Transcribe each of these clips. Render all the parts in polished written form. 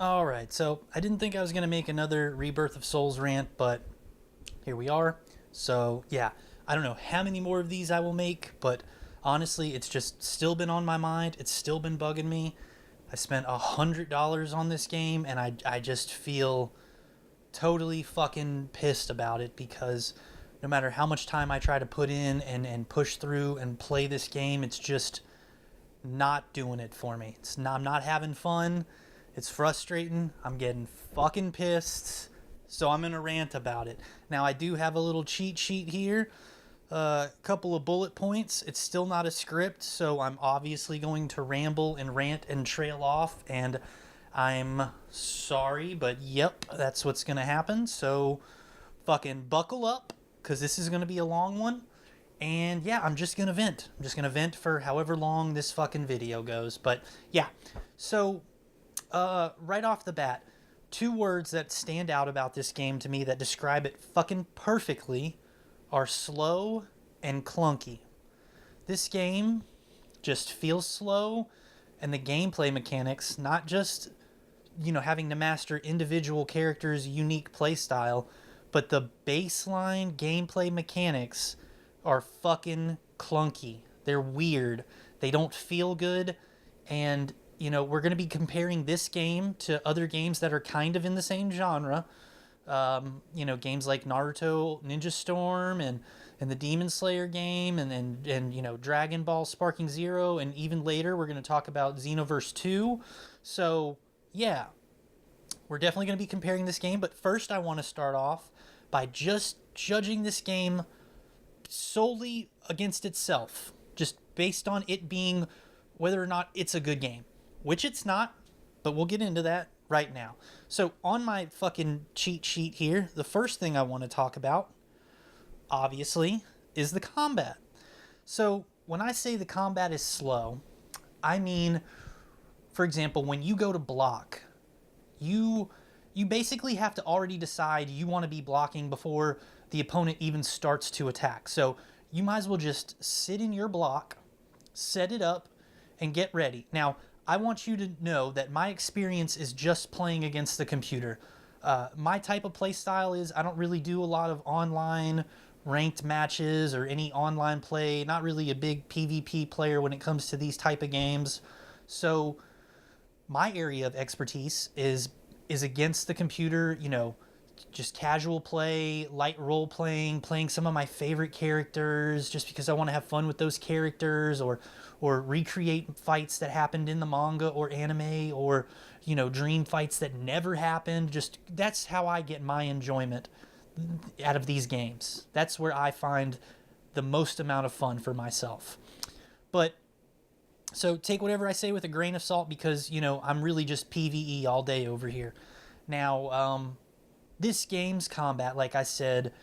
Alright, so I didn't think I was going to make another Rebirth of Souls rant, but here we are. So, yeah, I don't know how many more of these I will make, but honestly, it's just still been on my mind. It's still been bugging me. I spent $100 on this game, and I just feel totally fucking pissed about it because no matter how much time I try to put in and push through and play this game, it's just not doing it for me. I'm not having fun. It's frustrating. I'm getting fucking pissed. So I'm going to rant about it. Now, I do have a little cheat sheet here. A couple of bullet points. It's still not a script, so I'm obviously going to ramble and rant and trail off. And I'm sorry, but yep, that's what's going to happen. So fucking buckle up, because this is going to be a long one. And yeah, I'm just going to vent. I'm just going to vent for however long this fucking video goes. But yeah, so right off the bat, two words that stand out about this game to me that describe it fucking perfectly are slow and clunky. This game just feels slow, and the gameplay mechanics, not just, having to master individual characters' unique playstyle, but the baseline gameplay mechanics are fucking clunky. They're weird. They don't feel good, and we're going to be comparing this game to other games that are kind of in the same genre. Games like Naruto Ninja Storm and the Demon Slayer game and Dragon Ball Sparking Zero, and even later we're going to talk about Xenoverse 2. So, yeah, we're definitely going to be comparing this game, but first I want to start off by just judging this game solely against itself, just based on it being whether or not it's a good game. Which it's not, but we'll get into that right now. So on my fucking cheat sheet here, the first thing I want to talk about, obviously, is the combat. So when I say the combat is slow, I mean, for example, when you go to block, you basically have to already decide you want to be blocking before the opponent even starts to attack. So you might as well just sit in your block, set it up, and get ready. Now, I want you to know that my experience is just playing against the computer. My type of play style is I don't really do a lot of online ranked matches or any online play. Not really a big PvP player when it comes to these type of games. So my area of expertise is against the computer, just casual play, light role playing some of my favorite characters just because I want to have fun with those characters, or recreate fights that happened in the manga or anime, or dream fights that never happened. Just that's how I get my enjoyment out of these games. That's where I find the most amount of fun for myself. But so take whatever I say with a grain of salt, because I'm really just PvE all day over here. Now, this game's combat, like I said,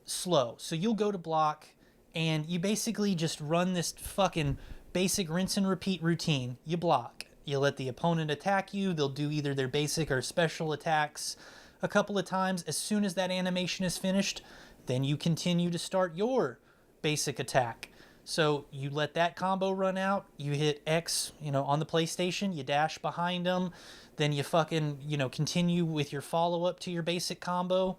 slow. So you'll go to block, and you basically just run this fucking basic rinse and repeat routine. You block. You let the opponent attack you. They'll do either their basic or special attacks a couple of times. As soon as that animation is finished, then you continue to start your basic attack. So you let that combo run out. You hit X, on the PlayStation. You dash behind them. Then you fucking, continue with your follow-up to your basic combo.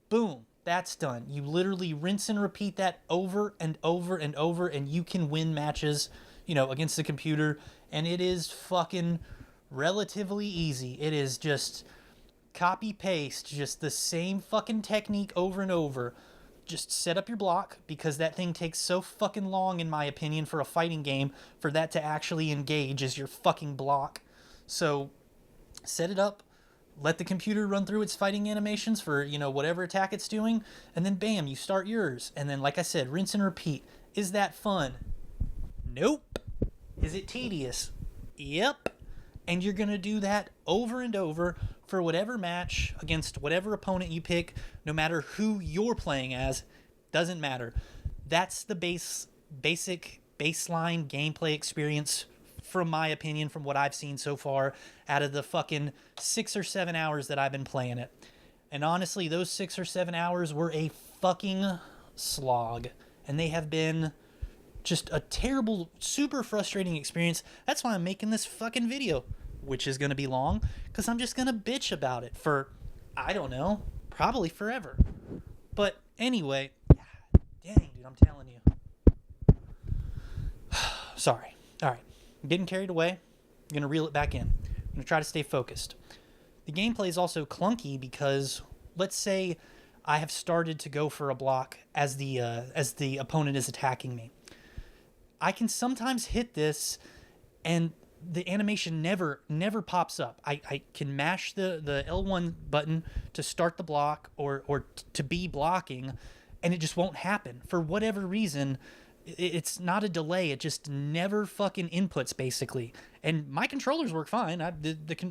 Boom. That's done. You literally rinse and repeat that over and over and over, and you can win matches, against the computer. And it is fucking relatively easy. It is just copy-paste, just the same fucking technique over and over. Just set up your block, because that thing takes so fucking long, in my opinion, for a fighting game, for that to actually engage as your fucking block. So set it up, let the computer run through its fighting animations for, whatever attack it's doing, and then bam, you start yours. And then, like I said, rinse and repeat. Is that fun? Nope. Is it tedious? Yep. And you're going to do that over and over for whatever match against whatever opponent you pick, no matter who you're playing as. Doesn't matter. That's the basic baseline gameplay experience, from my opinion, from what I've seen so far out of the fucking 6 or 7 hours that I've been playing it. And honestly, those 6 or 7 hours were a fucking slog. And they have been just a terrible, super frustrating experience. That's why I'm making this fucking video. which is going to be long, because I'm just going to bitch about it for, I don't know, probably forever. But anyway, dang, dude, I'm telling you. Sorry. All right. I'm getting carried away. I'm going to reel it back in. I'm going to try to stay focused. The gameplay is also clunky because, let's say I have started to go for a block as the opponent is attacking me. I can sometimes hit this and the animation never pops up. I can mash the L1 button to start the block or to be blocking, and it just won't happen. For whatever reason, it's not a delay. It just never fucking inputs, basically. And my controllers work fine.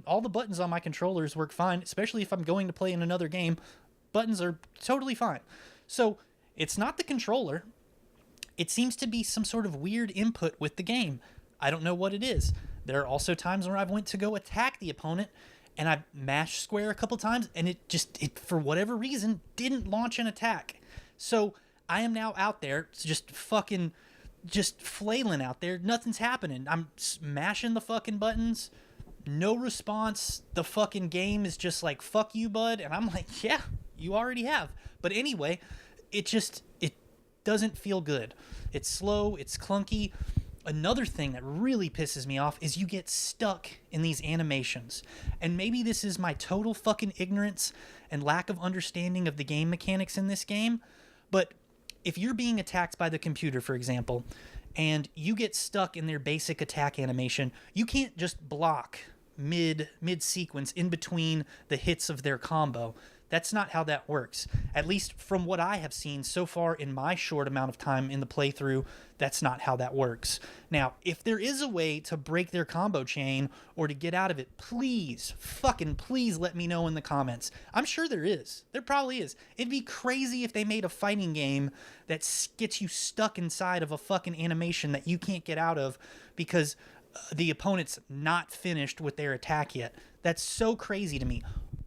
All the buttons on my controllers work fine, especially if I'm going to play in another game. Buttons are totally fine. So it's not the controller. It seems to be some sort of weird input with the game. I don't know what it is. There are also times where I've went to go attack the opponent and I've mashed square a couple times and it for whatever reason didn't launch an attack. So I am now out there just flailing out there. Nothing's happening. I'm smashing the fucking buttons. No response. The fucking game is just like, fuck you, bud. And I'm like, yeah, you already have. But anyway, it doesn't feel good. It's slow. It's clunky. Another thing that really pisses me off is you get stuck in these animations. And maybe this is my total fucking ignorance and lack of understanding of the game mechanics in this game, but if you're being attacked by the computer, for example, and you get stuck in their basic attack animation, you can't just block mid-sequence in between the hits of their combo. That's not how that works. At least from what I have seen so far in my short amount of time in the playthrough, that's not how that works. Now, if there is a way to break their combo chain or to get out of it, please, fucking please let me know in the comments. I'm sure there is. There probably is. It'd be crazy if they made a fighting game that gets you stuck inside of a fucking animation that you can't get out of because the opponent's not finished with their attack yet. That's so crazy to me.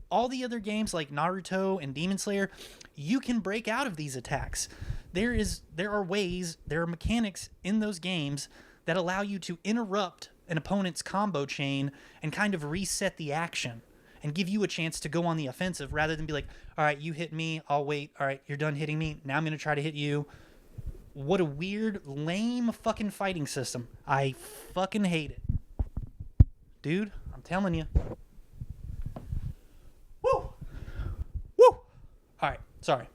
All the other games like Naruto and Demon Slayer, you can break out of these attacks. There are mechanics in those games that allow you to interrupt an opponent's combo chain and kind of reset the action and give you a chance to go on the offensive rather than be like, all right, you hit me, I'll wait. All right, you're done hitting me. Now I'm going to try to hit you. What a weird, lame fucking fighting system. I fucking hate it. Dude, I'm telling you. Woo! Woo! Alright, sorry.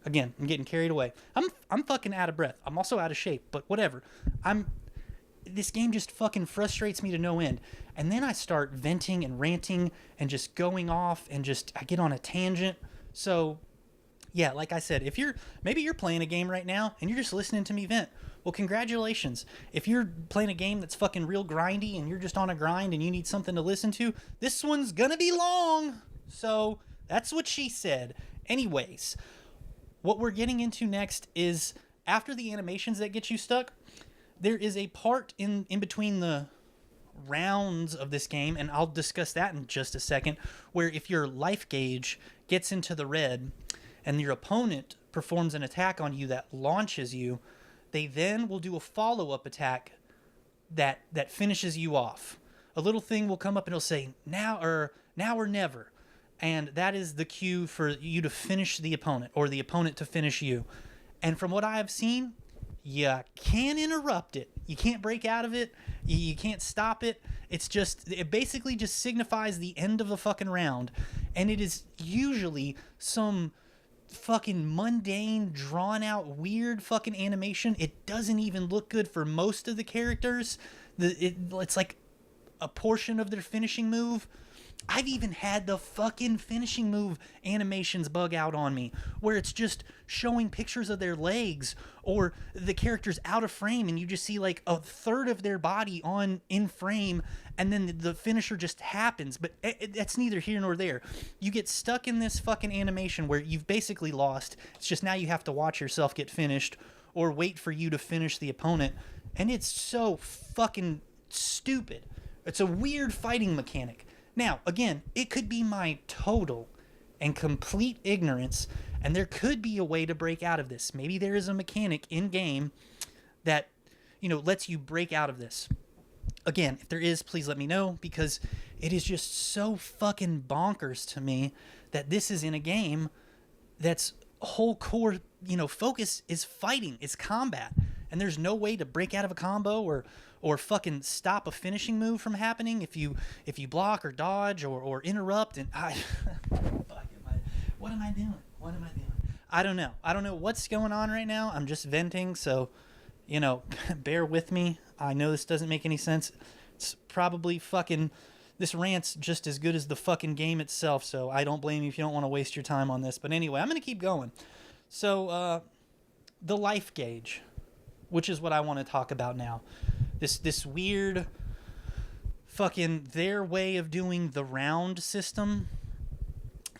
Again, I'm getting carried away. I'm fucking out of breath. I'm also out of shape, but whatever. This game just fucking frustrates me to no end. And then I start venting and ranting and just going off and I get on a tangent. So, yeah, like I said, maybe you're playing a game right now and you're just listening to me vent. Well, congratulations. If you're playing a game that's fucking real grindy and you're just on a grind and you need something to listen to, this one's gonna be long. So that's what she said. Anyways, what we're getting into next is after the animations that get you stuck, there is a part in between the rounds of this game, and I'll discuss that in just a second, where if your life gauge gets into the red and your opponent performs an attack on you that launches you, they then will do a follow-up attack that finishes you off. A little thing will come up and it'll say, now or never. And that is the cue for you to finish the opponent or the opponent to finish you. And from what I have seen, you can't interrupt it. You can't break out of it. You can't stop it. It basically just signifies the end of the fucking round. And it is usually some fucking mundane, drawn out, weird fucking animation. It doesn't even look good for most of the characters. It's like a portion of their finishing move. I've even had the fucking finishing move animations bug out on me, where it's just showing pictures of their legs or the character's out of frame and you just see like a third of their body in frame and then the finisher just happens. But that's neither here nor there. You get stuck in this fucking animation where you've basically lost. It's just now you have to watch yourself get finished or wait for you to finish the opponent. And it's so fucking stupid. It's a weird fighting mechanic. Now, again, it could be my total and complete ignorance, and there could be a way to break out of this. Maybe there is a mechanic in-game that, lets you break out of this. Again, if there is, please let me know, because it is just so fucking bonkers to me that this is in a game that's whole core, focus is fighting, is combat, and there's no way to break out of a combo or fucking stop a finishing move from happening if you block or dodge or interrupt. And what am I doing? I don't know what's going on right now. I'm just venting, so bear with me. I know this doesn't make any sense. It's probably fucking, this rant's just as good as the fucking game itself, so I don't blame you if you don't want to waste your time on this. But anyway, I'm going to keep going. So, the life gauge, which is what I want to talk about now. This weird fucking, their way of doing the round system.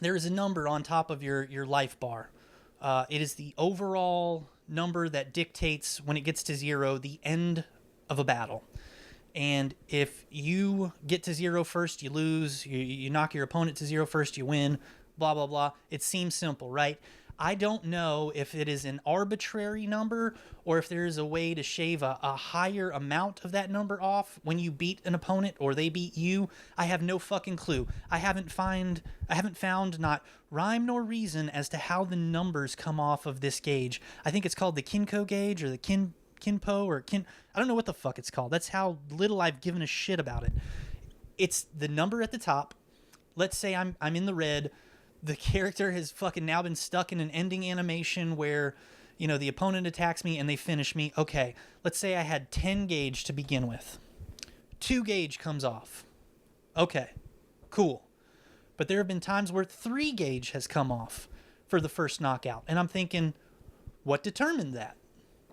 There is a number on top of your life bar. It is the overall number that dictates, when it gets to 0, the end of a battle. And if you get to 0 first, you lose. You knock your opponent to 0 first, you win. Blah, blah, blah. It seems simple, right? I don't know if it is an arbitrary number or if there is a way to shave a higher amount of that number off when you beat an opponent or they beat you. I have no fucking clue. I haven't found not rhyme nor reason as to how the numbers come off of this gauge. I think it's called the Kinko gauge or the Kinpo or I don't know what the fuck it's called. That's how little I've given a shit about it. It's the number at the top. Let's say I'm in the red. The character has fucking now been stuck in an ending animation where, the opponent attacks me and they finish me. Okay, let's say I had 10 gauge to begin with. 2 gauge comes off. Okay, cool. But there have been times where 3 gauge has come off for the first knockout. And I'm thinking, what determined that?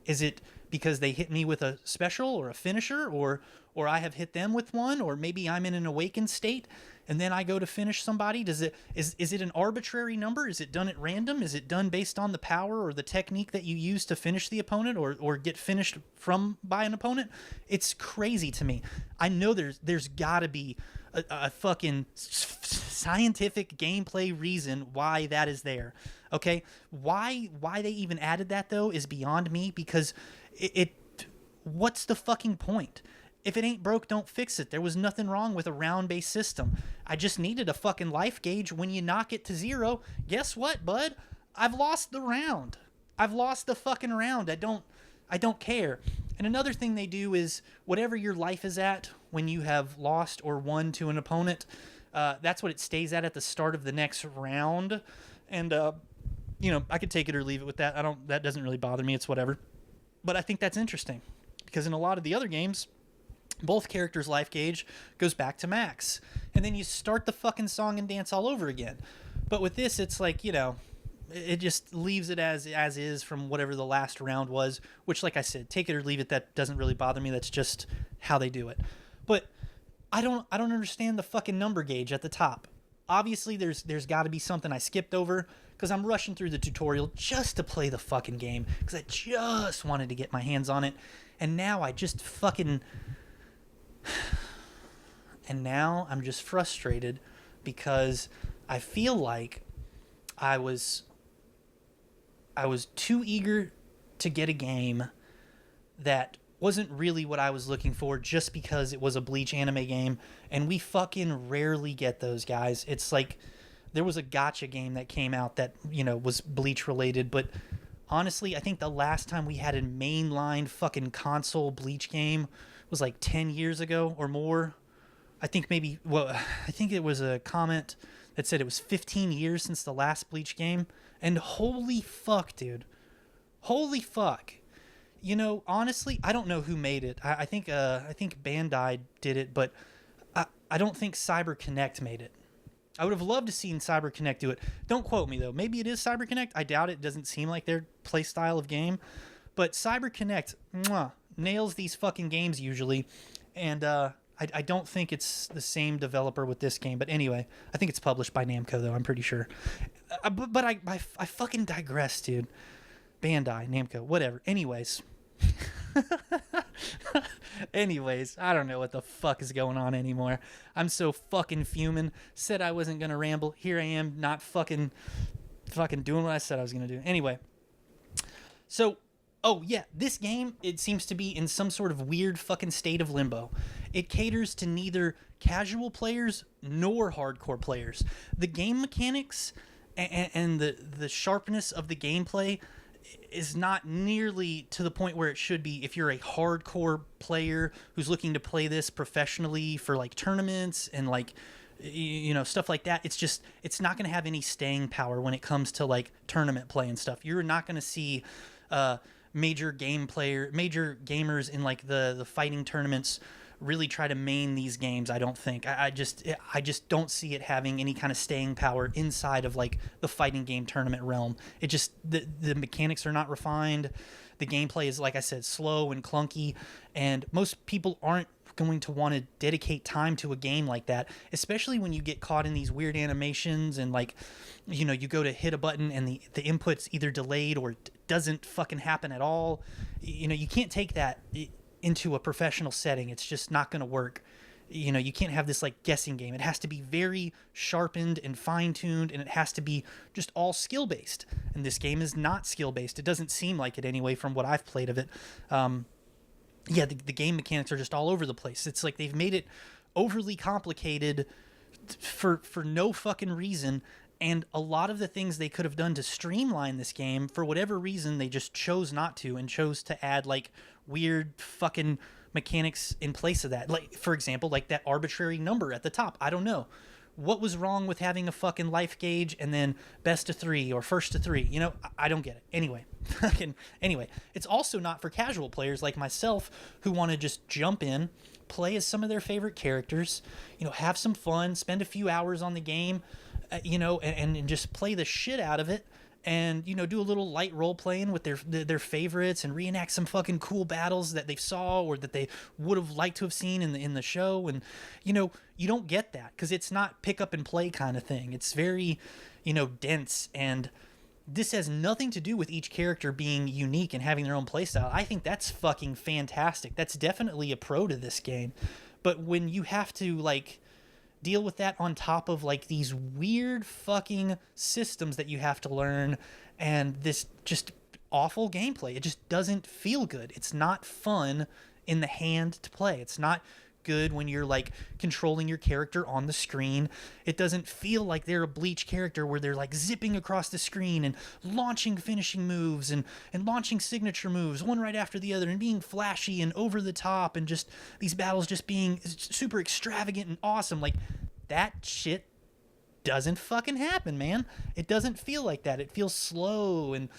Is it because they hit me with a special or a finisher, or I have hit them with one, or maybe I'm in an awakened state and then I go to finish somebody? Is it an arbitrary number? Is it done at random? Is it done based on the power or the technique that you use to finish the opponent or get finished by an opponent? It's crazy to me. I know there's got to be a fucking scientific gameplay reason why that is there. Okay? Why they even added that though is beyond me, because what's the fucking point? If it ain't broke, don't fix it. There was nothing wrong with a round-based system. I just needed a fucking life gauge. When you knock it to 0, guess what, bud? I've lost the round. I've lost the fucking round. I don't care. And another thing they do is whatever your life is at when you have lost or won to an opponent, that's what it stays at the start of the next round. And, I could take it or leave it with that. That doesn't really bother me. It's whatever. But I think that's interesting because in a lot of the other games, both characters' life gauge goes back to max. And then you start the fucking song and dance all over again. But with this, it's like, it just leaves it as is from whatever the last round was, which, like I said, take it or leave it. That doesn't really bother me. That's just how they do it. But I don't understand the fucking number gauge at the top. Obviously, there's got to be something I skipped over because I'm rushing through the tutorial just to play the fucking game because I just wanted to get my hands on it. And now I just fucking... And now I'm just frustrated because I feel like I was too eager to get a game that wasn't really what I was looking for just because it was a Bleach anime game, and we fucking rarely get those, guys. It's like there was a gacha game that came out that, was Bleach related, but honestly, I think the last time we had a mainline fucking console Bleach game was like 10 years ago or more. I think it was a comment that said it was 15 years since the last Bleach game. And holy fuck, dude. Holy fuck. Honestly, I don't know who made it. I think Bandai did it, but I don't think CyberConnect made it. I would have loved to seen CyberConnect do it. Don't quote me, though. Maybe it is CyberConnect. I doubt it. It doesn't seem like their play style of game. But CyberConnect, nails these fucking games usually. And I don't think it's the same developer with this game. But anyway, I think it's published by Namco, though. I'm pretty sure. But I fucking digress, dude. Bandai, Namco, whatever. Anyways, I don't know what the fuck is going on anymore. I'm so fucking fuming. Said I wasn't going to ramble. Here I am, not fucking doing what I said I was going to do. Anyway. So, oh yeah, this game, it seems to be in some sort of weird fucking state of limbo. it caters to neither casual players nor hardcore players. The game mechanics and the sharpness of the gameplay is not nearly to the point where it should be if you're a hardcore player who's looking to play this professionally for like tournaments and like stuff like that. It's not going to have any staying power when it comes to like tournament play and stuff. You're not going to see major gamers in like the fighting tournaments really try to main these games. I don't think. I just don't see it having any kind of staying power inside of like the fighting game tournament realm. It just the mechanics are not refined. The gameplay is, like I said, slow and clunky, and most people aren't going to want to dedicate time to a game like that, especially when you get caught in these weird animations and like you go to hit a button and the input's either delayed or doesn't fucking happen at all. You can't take that into a professional setting. It's just not going to work. You can't have this like guessing game. It has to be very sharpened and fine-tuned, and it has to be just all skill-based, and this game is not skill-based. It doesn't seem like it anyway from what I've played of it. The game mechanics are just all over the place. It's like they've made it overly complicated for no fucking reason, and a lot of the things they could have done to streamline this game, for whatever reason, they just chose not to, and chose to add like weird fucking mechanics in place of that. Like, for example, like that arbitrary number at the top. I don't know what was wrong with having a fucking life gauge and then best of 3 or first to 3. I don't get it. Anyway, it's also not for casual players like myself who want to just jump in, play as some of their favorite characters, have some fun, spend a few hours on the game, and just play the shit out of it. And do a little light role playing with their favorites and reenact some fucking cool battles that they saw or that they would have liked to have seen in the show. And you don't get that because it's not pick up and play kind of thing. It's very dense, and this has nothing to do with each character being unique and having their own playstyle. I think that's fucking fantastic. That's definitely a pro to this game. But when you have to like deal with that on top of like these weird fucking systems that you have to learn and this just awful gameplay, it just doesn't feel good. It's not fun in the hand to play. It's not good when you're like controlling your character on the screen. It doesn't feel like they're a Bleach character where they're like zipping across the screen and launching finishing moves and launching signature moves one right after the other and being flashy and over the top, and just these battles just being super extravagant and awesome. Like, that shit doesn't fucking happen, man. It doesn't feel like that. It feels slow and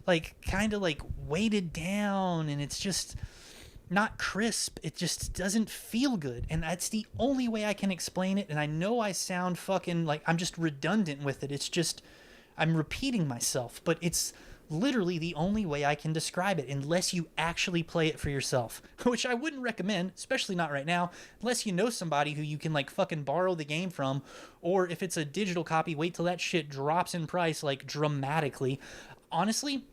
like kind of like weighted down, and it's just not crisp. It just doesn't feel good, and that's the only way I can explain it. And I know I sound fucking like I'm just redundant with it. It's just I'm repeating myself, but it's literally the only way I can describe it, unless you actually play it for yourself, which I wouldn't recommend, especially not right now, unless you know somebody who you can like fucking borrow the game from, or if it's a digital copy, wait till that shit drops in price like dramatically. Honestly,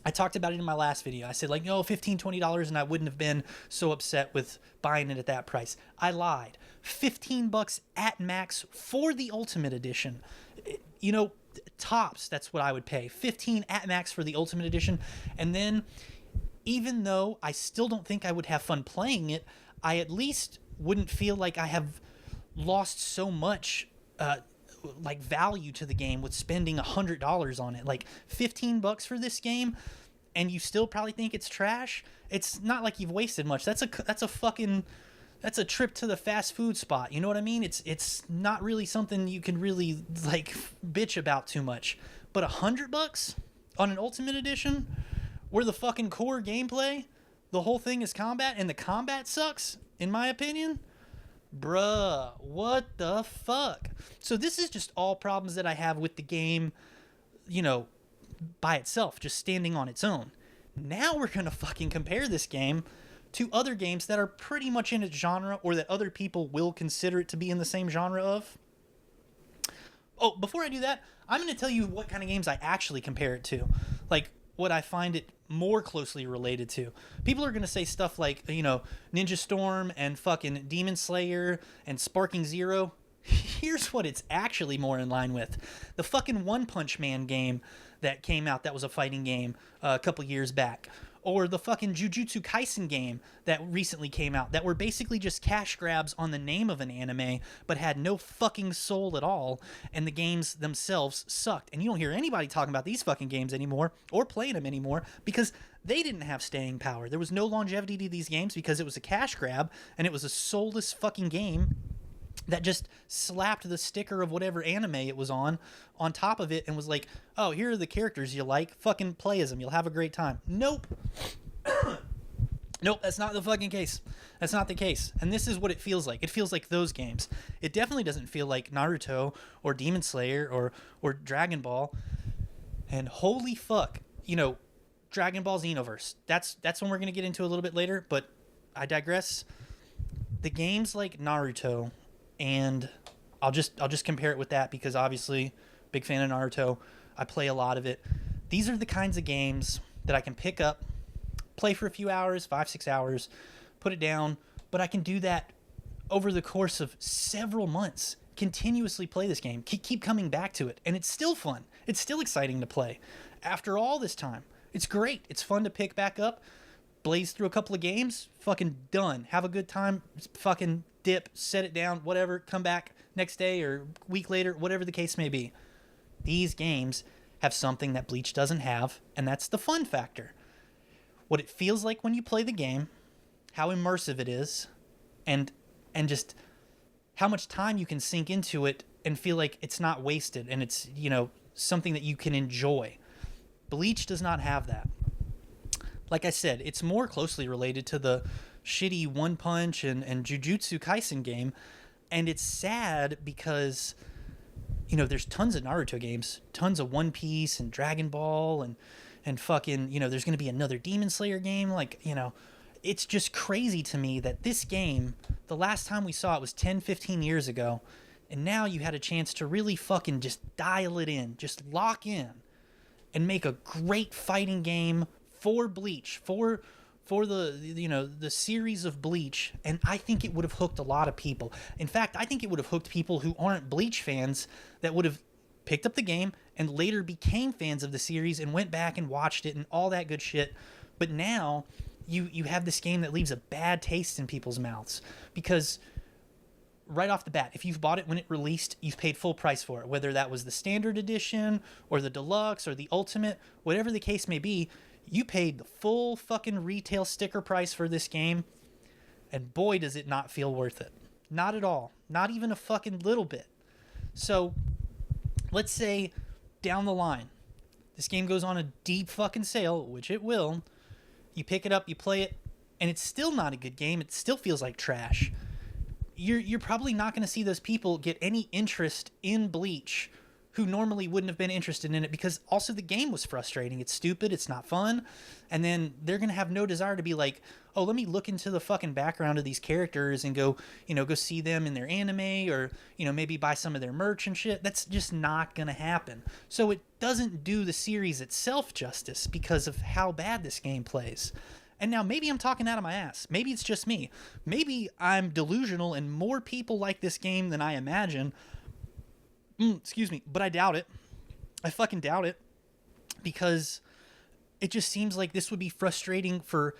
I talked about it in my last video. I said like, no, $15, $20, and I wouldn't have been so upset with buying it at that price. I lied. $15 at max for the Ultimate Edition. Tops, that's what I would pay. $15 at max for the Ultimate Edition. And then, even though I still don't think I would have fun playing it, I at least wouldn't feel like I have lost so much like value to the game with spending $100 on it. Like $15 for this game, and you still probably think it's trash. It's not like you've wasted much. That's a trip to the fast food spot. You know what I mean? It's not really something you can really like bitch about too much. But $100 on an Ultimate Edition, where the fucking core gameplay, the whole thing is combat, and the combat sucks, in my opinion. Bruh, what the fuck? So this is just all problems that I have with the game, by itself, just standing on its own. Now we're gonna fucking compare this game to other games that are pretty much in its genre, or that other people will consider it to be in the same genre of. Oh, before I do that, I'm going to tell you what kind of games I actually compare it to. Like, what I find it more closely related to. People are going to say stuff like, Ninja Storm and fucking Demon Slayer and Sparking Zero. Here's what it's actually more in line with. The fucking One Punch Man game that came out, that was a fighting game a couple years back. or the fucking Jujutsu Kaisen game that recently came out that were basically just cash grabs on the name of an anime but had no fucking soul at all, and the games themselves sucked. And you don't hear anybody talking about these fucking games anymore or playing them anymore because they didn't have staying power. There was no longevity to these games because it was a cash grab and it was a soulless fucking game that just slapped the sticker of whatever anime it was on top of it and was like, oh, here are the characters you like, fucking play as them, you'll have a great time. Nope. Nope, that's not the fucking case. That's not the case. And this is what it feels like. It feels like those games. It definitely doesn't feel like Naruto or Demon Slayer or Dragon Ball. And holy fuck, you know, Dragon Ball Xenoverse. That's one we're going to get into a little bit later, but I digress. The games like Naruto, and I'll just compare it with that because obviously big fan of Naruto. I play a lot of it. These are the kinds of games that I can pick up, play for a few hours, 5-6 hours, put it down, but I can do that over the course of several months. Continuously play this game, keep coming back to it, and it's still fun. It's still exciting to play after all this time. It's great. It's fun to pick back up, blaze through a couple of games, fucking done. Have a good time, fucking dip, set it down, whatever, come back next day or week later, whatever the case may be. These games have something that Bleach doesn't have, and that's the fun factor. What it feels like when you play the game, how immersive it is, and just how much time you can sink into it and feel like it's not wasted and it's, you know, something that you can enjoy. Bleach does not have that. Like I said, it's more closely related to the shitty One Punch and Jujutsu Kaisen game, and it's sad because, you know, there's tons of Naruto games, tons of One Piece and Dragon Ball and fucking, you know, there's going to be another Demon Slayer game, like, you know, it's just crazy to me that this game, the last time we saw it was 10, 15 years ago, and now you had a chance to really fucking just dial it in, just lock in, and make a great fighting game for Bleach, for the, you know, the series of Bleach, and I think it would have hooked a lot of people. In fact, I think it would have hooked people who aren't Bleach fans that would have picked up the game and later became fans of the series and went back and watched it and all that good shit. But now you have this game that leaves a bad taste in people's mouths because right off the bat, if you've bought it when it released, you've paid full price for it, whether that was the standard edition or the deluxe or the ultimate, whatever the case may be. You paid the full fucking retail sticker price for this game, and boy, does it not feel worth it. Not at all. Not even a fucking little bit. So, let's say down the line, this game goes on a deep fucking sale, which it will. You pick it up, you play it, and it's still not a good game. It still feels like trash. You're probably not going to see those people get any interest in Bleach who normally wouldn't have been interested in it because also the game was frustrating. It's stupid. It's not fun. And then they're going to have no desire to be like, oh, let me look into the fucking background of these characters and go see them in their anime or, you know, maybe buy some of their merch and shit. That's just not going to happen. So it doesn't do the series itself justice because of how bad this game plays. And now maybe I'm talking out of my ass. Maybe it's just me. Maybe I'm delusional and more people like this game than I imagine. Excuse me, but I doubt it. I fucking doubt it because it just seems like this would be frustrating for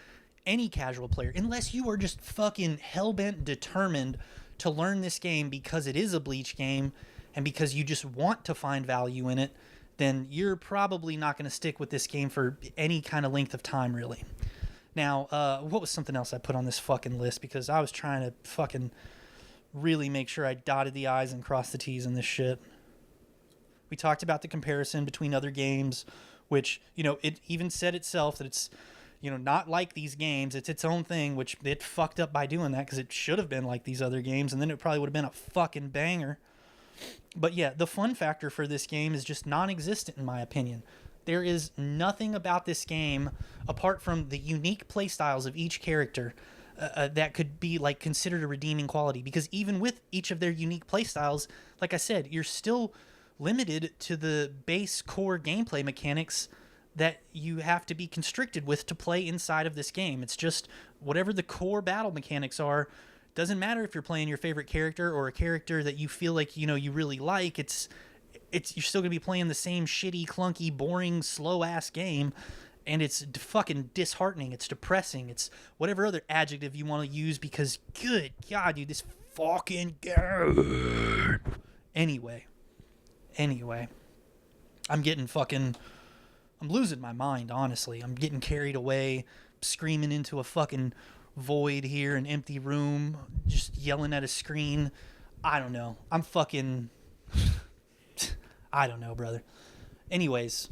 any casual player unless you are just fucking hellbent determined to learn this game because it is a Bleach game and because you just want to find value in it. Then you're probably not going to stick with this game for any kind of length of time, really. Now, what was something else I put on this fucking list because I was trying to fucking really make sure I dotted the I's and crossed the T's in this shit. We talked about the comparison between other games, which, you know, it even said itself that it's, you know, not like these games. It's its own thing, which it fucked up by doing that because it should have been like these other games, and then it probably would have been a fucking banger. But yeah, the fun factor for this game is just non-existent in my opinion. There is nothing about this game apart from the unique playstyles of each character that could be like considered a redeeming quality, because even with each of their unique playstyles, like I said, you're still limited to the base core gameplay mechanics that you have to be constricted with to play inside of this game. It's just whatever the core battle mechanics are. Doesn't matter if you're playing your favorite character or a character that you feel like, you know, you really like. It's you're still gonna be playing the same shitty, clunky, boring, slow ass game. and it's fucking disheartening. It's depressing. It's whatever other adjective you want to use, because good God, dude, this fucking game. Anyway, I'm losing my mind, honestly. I'm getting carried away, screaming into a fucking void here, an empty room, just yelling at a screen. I don't know. I don't know, brother. Anyways,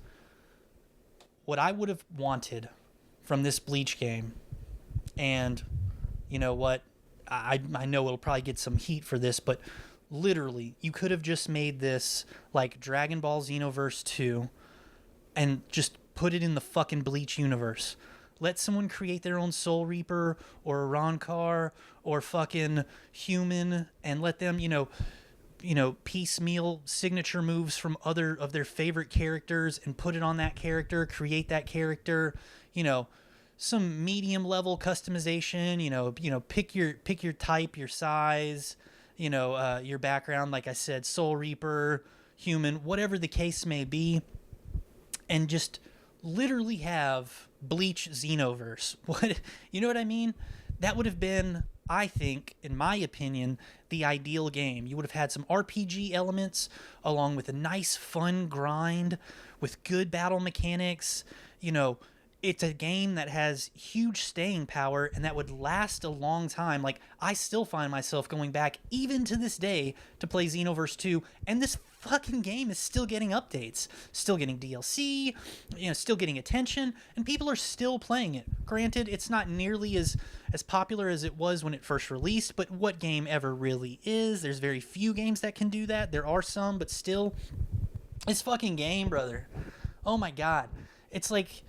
what I would have wanted from this Bleach game, and you know what? I know it'll probably get some heat for this, but literally, you could have just made this like Dragon Ball Xenoverse 2 and just put it in the fucking Bleach universe. Let someone create their own Soul Reaper or a Rancor or fucking Human, and let them, piecemeal signature moves from other of their favorite characters and put it on that character, create that character, some medium level customization, pick your type, your size, your background, like I said, Soul Reaper, Human, whatever the case may be, and just literally have Bleach Xenoverse. You know what I mean? That would have been, I think, in my opinion, the ideal game. You would have had some RPG elements along with a nice, fun grind with good battle mechanics. It's a game that has huge staying power and that would last a long time. Like, I still find myself going back, even to this day, to play Xenoverse 2, and this fucking game is still getting updates, still getting DLC, still getting attention, and people are still playing it. Granted, it's not nearly as popular as it was when it first released, but what game ever really is? There's very few games that can do that. There are some, but still, this fucking game, brother. Oh my God. It's like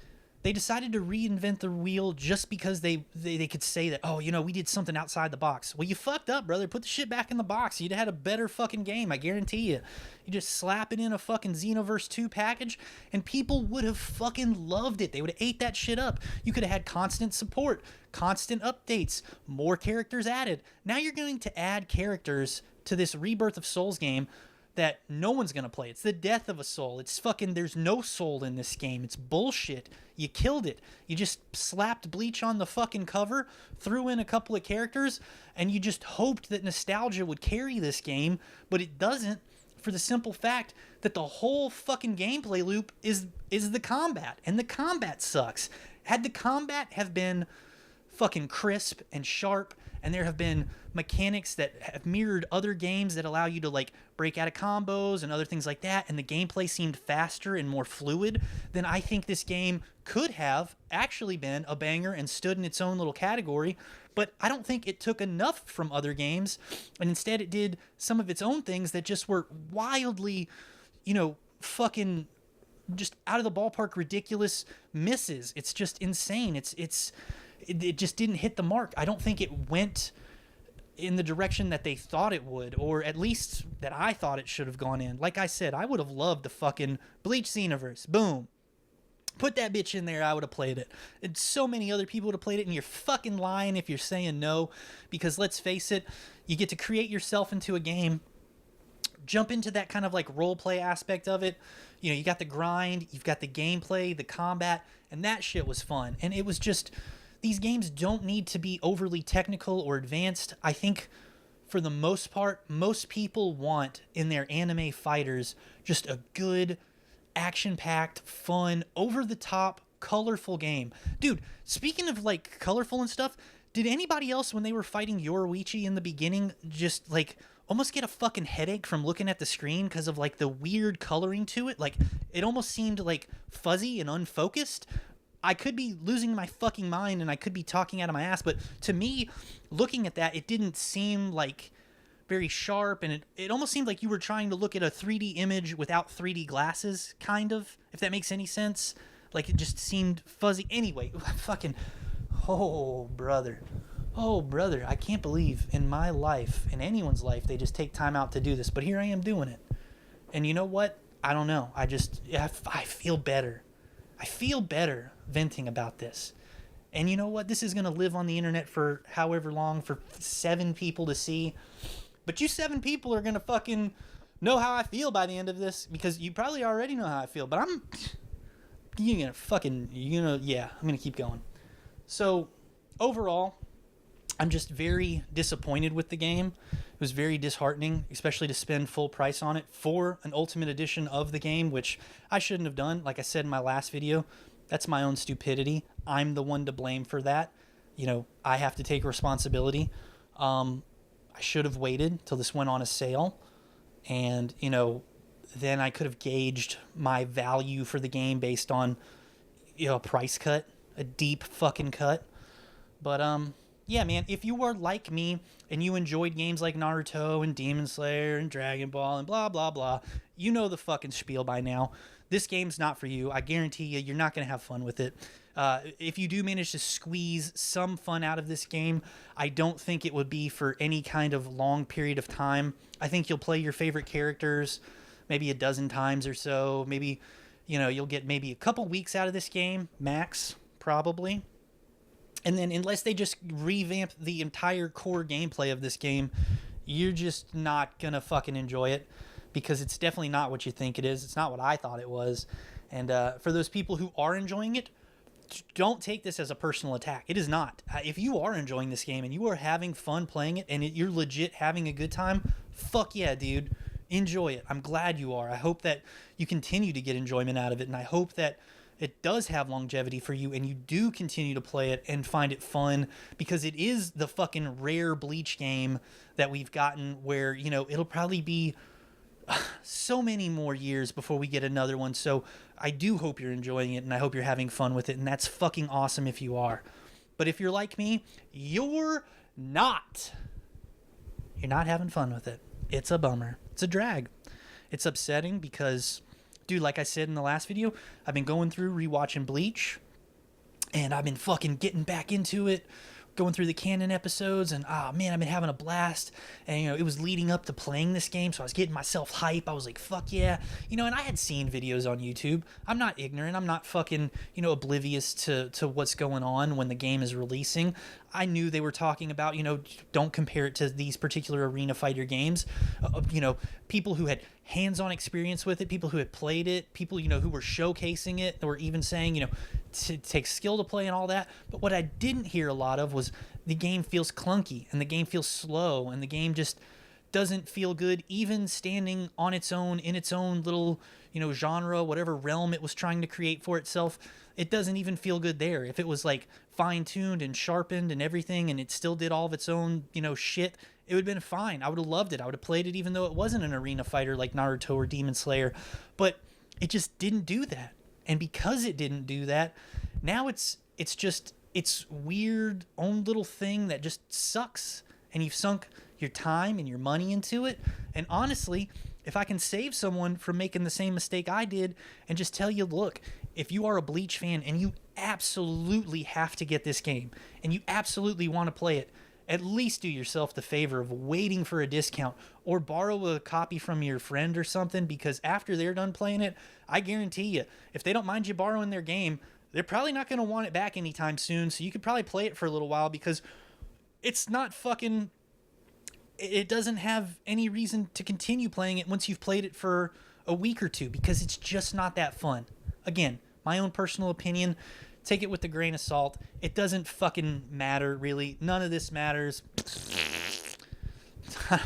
they decided to reinvent the wheel just because they could say that, we did something outside the box. Well, you fucked up, brother. Put the shit back in the box. You'd have had a better fucking game, I guarantee you. You just slap it in a fucking Xenoverse 2 package, and people would have fucking loved it. They would have ate that shit up. You could have had constant support, constant updates, more characters added. Now you're going to add characters to this Rebirth of Souls game that no one's going to play. It's the death of a soul. It's fucking, there's no soul in this game. It's bullshit. You killed it. You just slapped Bleach on the fucking cover, threw in a couple of characters, and you just hoped that nostalgia would carry this game, but it doesn't, for the simple fact that the whole fucking gameplay loop is the combat, and the combat sucks. Had the combat have been fucking crisp and sharp, and there have been mechanics that have mirrored other games that allow you to like break out of combos and other things like that, and the gameplay seemed faster and more fluid, then I think this game could have actually been a banger and stood in its own little category. But I don't think it took enough from other games, and instead it did some of its own things that just were wildly, fucking just out of the ballpark, ridiculous misses. It's just insane. It just didn't hit the mark. I don't think it went in the direction that they thought it would, or at least that I thought it should have gone in. Like I said, I would have loved the fucking Bleach Xenoverse. Boom. Put that bitch in there, I would have played it. And so many other people would have played it, and you're fucking lying if you're saying no, because let's face it, you get to create yourself into a game, jump into that kind of like role play aspect of it. You got the grind, you've got the gameplay, the combat, and that shit was fun. And it was just, these games don't need to be overly technical or advanced. I think for the most part, most people want in their anime fighters just a good, action-packed, fun, over-the-top, colorful game. Dude, speaking of like colorful and stuff, did anybody else when they were fighting Yoruichi in the beginning just like almost get a fucking headache from looking at the screen because of like the weird coloring to it? Like it almost seemed like fuzzy and unfocused. I could be losing my fucking mind and I could be talking out of my ass, but to me, looking at that, it didn't seem like very sharp, and it almost seemed like you were trying to look at a 3D image without 3D glasses, kind of, if that makes any sense. Like, it just seemed fuzzy. Anyway, fucking, oh, brother, I can't believe in my life, in anyone's life, they just take time out to do this, but here I am doing it. And you know what? I don't know. I feel better. I feel better venting about this. And you know what? This is going to live on the internet for however long, for 7 people to see. But you 7 people are going to fucking know how I feel by the end of this, because you probably already know how I feel. But yeah, I'm gonna keep going. So overall, I'm just very disappointed with the game. It was very disheartening, especially to spend full price on it for an Ultimate Edition of the game, which I shouldn't have done. Like I said in my last video, that's my own stupidity. I'm the one to blame for that. I have to take responsibility. I should have waited till this went on a sale, and then I could have gauged my value for the game based on a price cut, a deep fucking cut. But yeah, man, if you are like me and you enjoyed games like Naruto and Demon Slayer and Dragon Ball and blah blah blah, you know the fucking spiel by now. This game's not for you. I guarantee you're not going to have fun with it. If you do manage to squeeze some fun out of this game, I don't think it would be for any kind of long period of time. I think you'll play your favorite characters maybe a dozen times or so. Maybe, you'll get maybe a couple weeks out of this game, max, probably. And then unless they just revamp the entire core gameplay of this game, you're just not going to fucking enjoy it, because it's definitely not what you think it is. It's not what I thought it was. And for those people who are enjoying it, don't take this as a personal attack. It is not. If you are enjoying this game and you are having fun playing it and you're legit having a good time, fuck yeah, dude. Enjoy it. I'm glad you are. I hope that you continue to get enjoyment out of it, and I hope that it does have longevity for you and you do continue to play it and find it fun, because it is the fucking rare Bleach game that we've gotten where, it'll probably be so many more years before we get another one. So I do hope you're enjoying it, and I hope you're having fun with it, and that's fucking awesome if you are. But if you're like me, you're not. You're not having fun with it. It's a bummer. It's a drag. It's upsetting because, dude, like I said in the last video, I've been going through rewatching Bleach, and I've been fucking getting back into it, going through the canon episodes, and man, I've been having a blast. And it was leading up to playing this game, so I was getting myself hype. I was like, fuck yeah. And I had seen videos on YouTube. I'm not ignorant. I'm not fucking oblivious to what's going on when the game is releasing. I knew they were talking about, don't compare it to these particular arena fighter games. People who had hands-on experience with it, people who had played it, people, who were showcasing it, that were even saying, it takes skill to play and all that. But what I didn't hear a lot of was the game feels clunky, and the game feels slow, and the game just doesn't feel good, even standing on its own, in its own little, genre, whatever realm it was trying to create for itself. It doesn't even feel good there. If it was like fine-tuned and sharpened and everything, and it still did all of its own, shit, it would have been fine. I would have loved it. I would have played it even though it wasn't an arena fighter like Naruto or Demon Slayer. But it just didn't do that. And because it didn't do that, now it's just its weird own little thing that just sucks. And you've sunk your time and your money into it. And honestly, if I can save someone from making the same mistake I did and just tell you, look, if you are a Bleach fan and you absolutely have to get this game and you absolutely want to play it, at least do yourself the favor of waiting for a discount or borrow a copy from your friend or something, because after they're done playing it, I guarantee you, if they don't mind you borrowing their game, they're probably not going to want it back anytime soon. So you could probably play it for a little while, because it's not fucking... It doesn't have any reason to continue playing it once you've played it for a week or two, because it's just not that fun. Again, my own personal opinion. Take it with a grain of salt. It doesn't fucking matter, really. None of this matters. I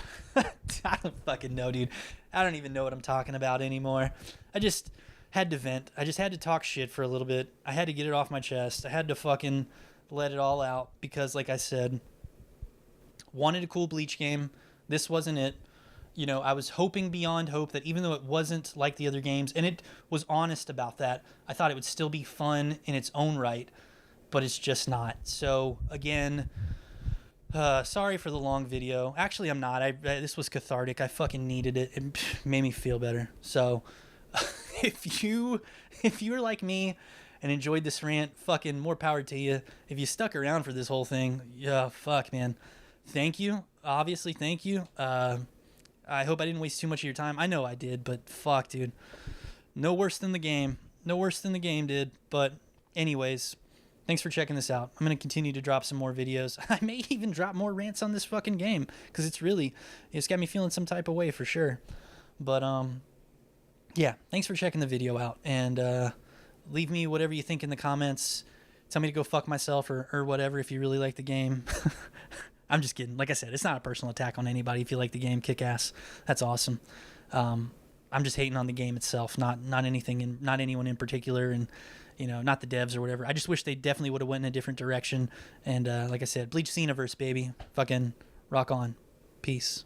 don't fucking know, dude. I don't even know what I'm talking about anymore. I just had to vent. I just had to talk shit for a little bit. I had to get it off my chest. I had to fucking let it all out because, like I said, wanted a cool Bleach game. This wasn't it. I was hoping beyond hope that even though it wasn't like the other games, and it was honest about that, I thought it would still be fun in its own right, but it's just not. So, again, sorry for the long video. Actually, I'm not. This was cathartic. I fucking needed it. It made me feel better. So, if you were like me and enjoyed this rant, fucking more power to you. If you stuck around for this whole thing, yeah, fuck, man. Thank you. Obviously, thank you. I hope I didn't waste too much of your time. I know I did, but fuck, dude. No worse than the game. No worse than the game did. But anyways, thanks for checking this out. I'm going to continue to drop some more videos. I may even drop more rants on this fucking game, because it's got me feeling some type of way for sure. But, yeah, thanks for checking the video out. And leave me whatever you think in the comments. Tell me to go fuck myself or whatever if you really like the game. I'm just kidding. Like I said, it's not a personal attack on anybody. If you like the game, kick ass. That's awesome. I'm just hating on the game itself, not anything, not anyone in particular, and not the devs or whatever. I just wish they definitely would have went in a different direction. And like I said, Bleach Xenoverse, baby, fucking rock on. Peace.